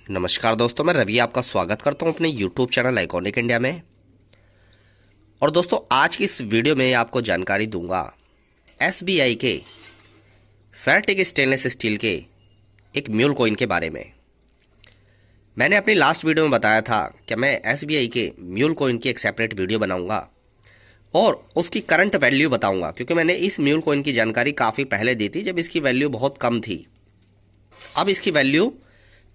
नमस्कार दोस्तों, मैं रवि आपका स्वागत करता हूं अपने YouTube चैनल आइकॉनिक इंडिया में। और दोस्तों, आज की इस वीडियो में आपको जानकारी दूंगा SBI के फेयरटेक स्टेनलेस स्टील के एक म्यूल कॉइन के बारे में। मैंने अपनी लास्ट वीडियो में बताया था कि मैं SBI के म्यूल कॉइन की एक सेपरेट वीडियो बनाऊंगा और उसकी करंट वैल्यू बताऊंगा, क्योंकि मैंने इस म्यूल कॉइन की जानकारी काफ़ी पहले दी थी जब इसकी वैल्यू बहुत कम थी। अब इसकी वैल्यू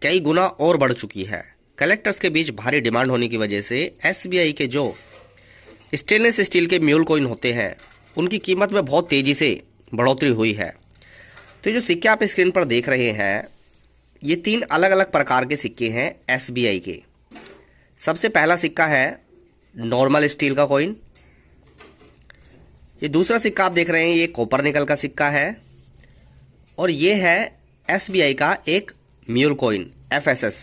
कई गुना और बढ़ चुकी है। कलेक्टर्स के बीच भारी डिमांड होने की वजह से SBI के जो स्टेनलेस स्टील के म्यूल कॉइन होते हैं उनकी कीमत में बहुत तेज़ी से बढ़ोतरी हुई है। तो ये जो सिक्के आप स्क्रीन पर देख रहे हैं, ये 3 अलग अलग प्रकार के सिक्के हैं SBI के। सबसे पहला सिक्का है नॉर्मल स्टील का कॉइन। ये दूसरा सिक्का आप देख रहे हैं, ये कॉपर निकल का सिक्का है। और ये है SBI का एक म्यूल कॉइन FSS।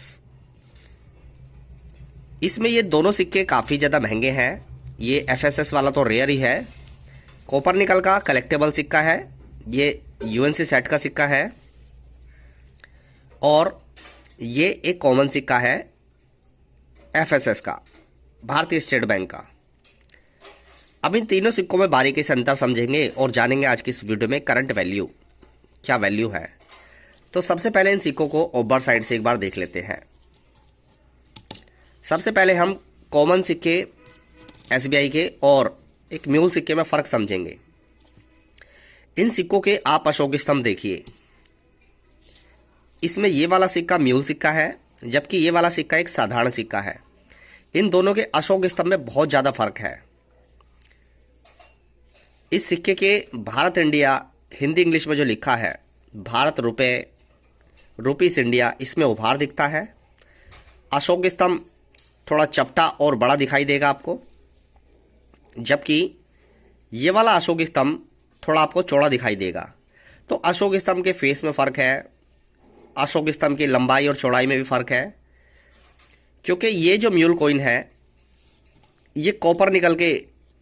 इसमें ये दोनों सिक्के काफ़ी ज़्यादा महंगे हैं। ये FSS वाला तो रेयर ही है। कॉपर निकल का कलेक्टेबल सिक्का है, ये UNC सेट का सिक्का है। और ये एक कॉमन सिक्का है FSS का, भारतीय स्टेट बैंक का। अब इन तीनों सिक्कों में बारीकी से अंतर समझेंगे और जानेंगे आज की इस वीडियो में करंट वैल्यू क्या वैल्यू है। तो सबसे पहले इन सिक्कों को ओवर साइड से एक बार देख लेते हैं। सबसे पहले हम कॉमन सिक्के SBI के और एक म्यूल सिक्के में फ़र्क समझेंगे। इन सिक्कों के आप अशोक स्तंभ देखिए। इसमें ये वाला सिक्का म्यूल सिक्का है, जबकि ये वाला सिक्का एक साधारण सिक्का है। इन दोनों के अशोक स्तंभ में बहुत ज़्यादा फर्क है। इस सिक्के के भारत इंडिया हिंदी इंग्लिश में जो लिखा है भारत रुपए रुपीस इंडिया, इसमें उभार दिखता है। अशोक स्तंभ थोड़ा चपटा और बड़ा दिखाई देगा आपको, जबकि ये वाला अशोक स्तंभ थोड़ा आपको चौड़ा दिखाई देगा। तो अशोक स्तंभ के फेस में फ़र्क है, अशोक स्तंभ की लंबाई और चौड़ाई में भी फ़र्क है। क्योंकि ये जो म्यूल कॉइन है ये कॉपर निकल के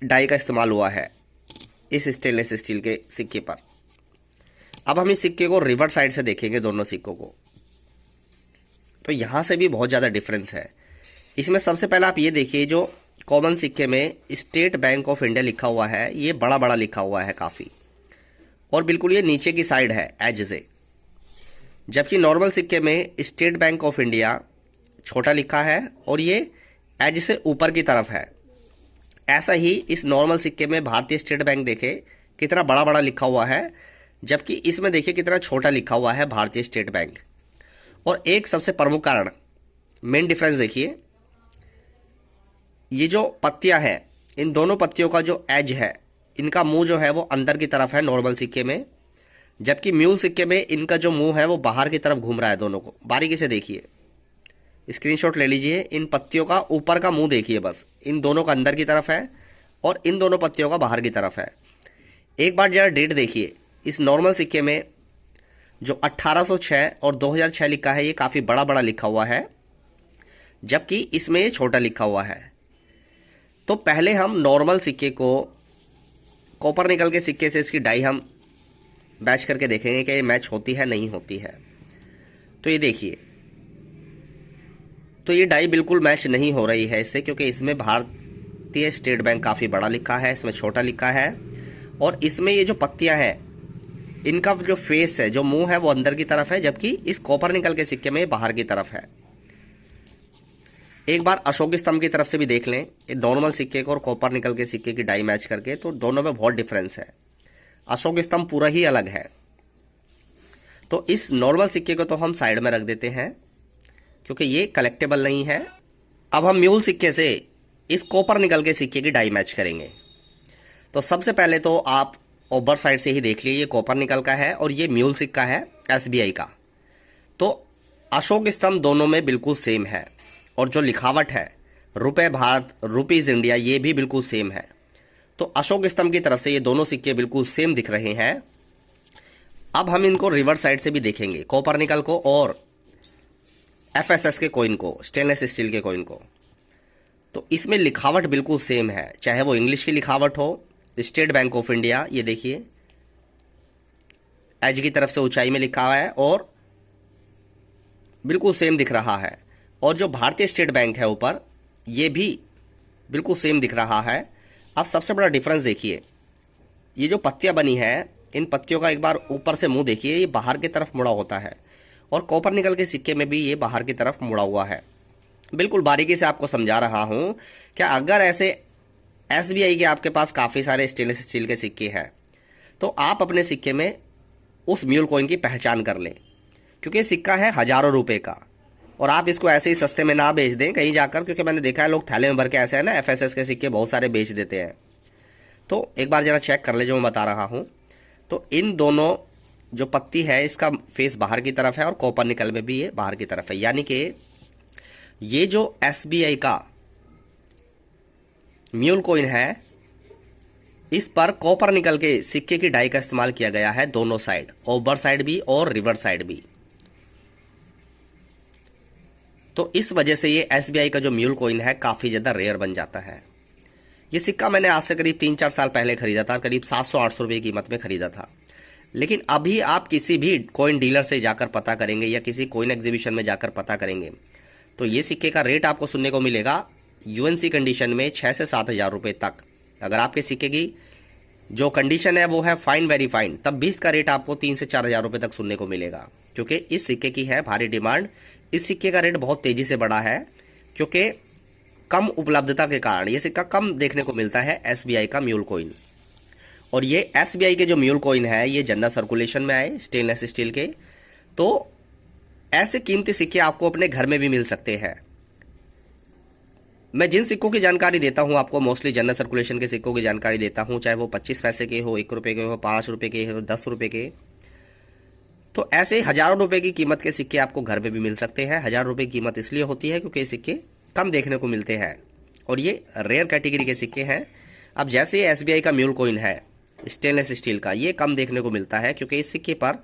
डाई का इस्तेमाल हुआ है इस स्टेनलेस स्टील के सिक्के पर। अब हम इस सिक्के को रिवर्स साइड से देखेंगे, दोनों सिक्कों को, तो यहाँ से भी बहुत ज़्यादा डिफरेंस है। इसमें सबसे पहले आप ये देखिए, जो कॉमन सिक्के में स्टेट बैंक ऑफ इंडिया लिखा हुआ है ये बड़ा बड़ा लिखा हुआ है काफ़ी, और बिल्कुल ये नीचे की साइड है एज से। जबकि नॉर्मल सिक्के में स्टेट बैंक ऑफ इंडिया छोटा लिखा है और ये एज से ऊपर की तरफ है। ऐसा ही इस नॉर्मल सिक्के में भारतीय स्टेट बैंक देखे कितना बड़ा बड़ा लिखा हुआ है, जबकि इसमें देखिए कितना छोटा लिखा हुआ है भारतीय स्टेट बैंक। और एक सबसे प्रमुख कारण, मेन डिफरेंस देखिए, ये जो पत्तियां हैं, इन दोनों पत्तियों का जो एज है, इनका मुंह जो है वो अंदर की तरफ है नॉर्मल सिक्के में, जबकि म्यूल सिक्के में इनका जो मुंह है वो बाहर की तरफ घूम रहा है। दोनों को बारीकी से देखिए, स्क्रीनशॉट ले लीजिए। इन पत्तियों का ऊपर का मुंह देखिए, बस इन दोनों का अंदर की तरफ है और इन दोनों पत्तियों का बाहर की तरफ है। एक बार जरा डेट देखिए, इस नॉर्मल सिक्के में जो 1806 और 2006 लिखा है ये काफ़ी बड़ा बड़ा लिखा हुआ है, जबकि इसमें ये छोटा लिखा हुआ है। तो पहले हम नॉर्मल सिक्के को कॉपर निकल के सिक्के से इसकी डाई हम मैच करके देखेंगे कि ये मैच होती है नहीं होती है। तो ये देखिए, तो ये डाई बिल्कुल मैच नहीं हो रही है इससे, क्योंकि इसमें भारतीय स्टेट बैंक काफ़ी बड़ा लिखा है, इसमें छोटा लिखा है। और इसमें ये जो पत्तियां हैं इनका जो फेस है, जो मुंह है वो अंदर की तरफ है, जबकि इस कॉपर निकल के सिक्के में बाहर की तरफ है। एक बार अशोक स्तंभ की तरफ से भी देख लें, नॉर्मल सिक्के को और कॉपर निकल के सिक्के की डाई मैच करके, तो दोनों में बहुत डिफरेंस है। अशोक स्तंभ पूरा ही अलग है। तो इस नॉर्मल सिक्के को तो हम साइड में रख देते हैं क्योंकि ये कलेक्टेबल नहीं है। अब हम म्यूल सिक्के से इस कॉपर निकल के सिक्के की डाई मैच करेंगे। तो सबसे पहले तो आप ओवर साइड से ही देख लीजिए, ये कॉपर निकल का है और ये म्यूल सिक्का है SBI का। तो अशोक स्तंभ दोनों में बिल्कुल सेम है, और जो लिखावट है रुपए भारत रुपीस इंडिया ये भी बिल्कुल सेम है। तो अशोक स्तंभ की तरफ से ये दोनों सिक्के बिल्कुल सेम दिख रहे हैं। अब हम इनको रिवर्स साइड से भी देखेंगे, कॉपर निकल को और FSS के कॉइन को, स्टेनलेस स्टील के कॉइन को। तो इसमें लिखावट बिल्कुल सेम है, चाहे वो इंग्लिश की लिखावट हो, स्टेट बैंक ऑफ इंडिया, ये देखिए एज की तरफ से ऊंचाई में लिखा हुआ है, और बिल्कुल सेम दिख रहा है। और जो भारतीय स्टेट बैंक है ऊपर, ये भी बिल्कुल सेम दिख रहा है। अब सबसे बड़ा डिफरेंस देखिए, ये जो पत्तियां बनी है, इन पत्तियों का एक बार ऊपर से मुंह देखिए, ये बाहर की तरफ मुड़ा होता है। और कॉपर निकल के सिक्के में भी ये बाहर की तरफ मुड़ा हुआ है। बिल्कुल बारीकी से आपको समझा रहा हूं। क्या अगर ऐसे एसबीआई के आपके पास काफ़ी सारे स्टेनलेस स्टील के सिक्के हैं, तो आप अपने सिक्के में उस म्यूल कॉइन की पहचान कर लें, क्योंकि सिक्का है हजारों रुपए का। और आप इसको ऐसे ही सस्ते में ना बेच दें कहीं जाकर, क्योंकि मैंने देखा है लोग थैले में भर के ऐसे है ना एफएसएस के सिक्के बहुत सारे बेच देते हैं। तो एक बार जरा चेक कर ले जो मैं बता रहा हूं। तो इन दोनों जो पत्ती है, इसका फेस बाहर की तरफ है और कॉपर निकल में भी ये बाहर की तरफ है। यानी कि ये जो एसबीआई का म्यूल कॉइन है, इस पर कॉपर निकल के सिक्के की डाई का इस्तेमाल किया गया है, दोनों साइड, ओवर साइड भी और रिवर्स साइड भी। तो इस वजह से ये एसबीआई का जो म्यूल कॉइन है काफी ज्यादा रेयर बन जाता है। ये सिक्का मैंने आज से करीब 3-4 साल पहले खरीदा था, करीब 700-800 रुपये की कीमत में खरीदा था। लेकिन अभी आप किसी भी कॉइन डीलर से जाकर पता करेंगे या किसी कॉइन एग्जीबिशन में जाकर पता करेंगे, तो ये सिक्के का रेट आपको सुनने को मिलेगा यूएनसी कंडीशन में 6 से 7 हज़ार रुपये तक। अगर आपके सिक्के की जो कंडीशन है वो है फाइन वेरी फाइन, तब भी इसका रेट आपको 3 से 4 हज़ार रुपये तक सुनने को मिलेगा, क्योंकि इस सिक्के की है भारी डिमांड। इस सिक्के का रेट बहुत तेजी से बढ़ा है, क्योंकि कम उपलब्धता के कारण ये सिक्का कम देखने को मिलता है, एसबीआई का म्यूल कॉइन। और ये एसबीआई के जो म्यूल कॉइन है, ये जनरल सर्कुलेशन में आए, स्टेनलेस स्टील के। तो ऐसे कीमती सिक्के आपको अपने घर में भी मिल सकते हैं। मैं जिन सिक्कों की जानकारी देता हूं आपको, मोस्टली जनरल सर्कुलेशन के सिक्कों की जानकारी देता हूं, चाहे वो 25 पैसे के हो, 1 रुपए के हो, 5 रुपए के हो, 10 रुपए के। तो ऐसे हजारों रुपए की कीमत के सिक्के आपको घर पे भी मिल सकते हैं। 1000 रुपए की कीमत इसलिए होती है क्योंकि ये सिक्के कम देखने को मिलते हैं और ये रेयर कैटेगरी के सिक्के हैं। अब जैसे एसबीआई का म्यूल कॉइन है स्टेनलेस स्टील का, ये कम देखने को मिलता है क्योंकि इस सिक्के पर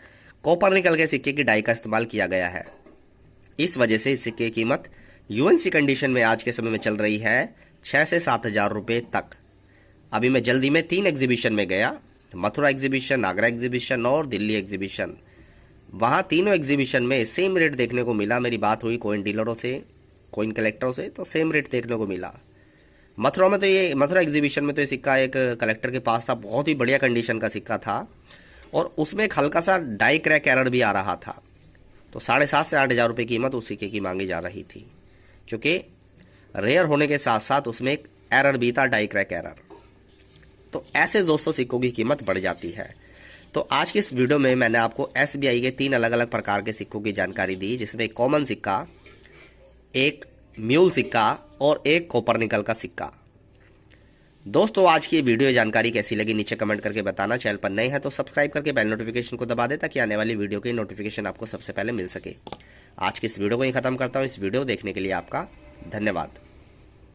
कॉपर निकल के सिक्के की डाई का इस्तेमाल किया गया है। इस वजह से इस सिक्के की कीमत यूएनसी कंडीशन में आज के समय में चल रही है 6 से 7 हज़ार रुपये तक। अभी मैं जल्दी में 3 एग्जीबिशन में गया, मथुरा एग्जीबिशन, आगरा एग्जीबिशन और दिल्ली एग्जीबिशन। वहाँ तीनों एग्जीबिशन में सेम रेट देखने को मिला। मेरी बात हुई कॉइन डीलरों से, कॉइन कलेक्टरों से, तो सेम रेट देखने को मिला। मथुरा में तो ये मथुरा एग्जीबिशन में तो ये सिक्का एक कलेक्टर के पास था, बहुत ही बढ़िया कंडीशन का सिक्का था और उसमें एक हल्का सा डाई क्रैक एरर भी आ रहा था। तो 7.5 से 8 हज़ार रुपये कीमत उस सिक्के की मांगी जा रही थी, क्योंकि रेयर होने के साथ साथ उसमें एक एरर भी था, डाई क्रैक एरर। तो ऐसे दोस्तों सिक्कों की कीमत बढ़ जाती है। तो आज की इस वीडियो में मैंने आपको एसबीआई के 3 अलग अलग प्रकार के सिक्कों की जानकारी दी, जिसमें एक कॉमन सिक्का, एक म्यूल सिक्का और एक कॉपर निकल का सिक्का। दोस्तों आज की ये वीडियो जानकारी कैसी लगी नीचे कमेंट करके बताना। चैनल पर नए हैं तो सब्सक्राइब करके बेल नोटिफिकेशन को दबा दे, ताकि आने वाली वीडियो की नोटिफिकेशन आपको सबसे पहले मिल सके। आज की इस वीडियो को ही खत्म करता हूँ। इस वीडियो देखने के लिए आपका धन्यवाद।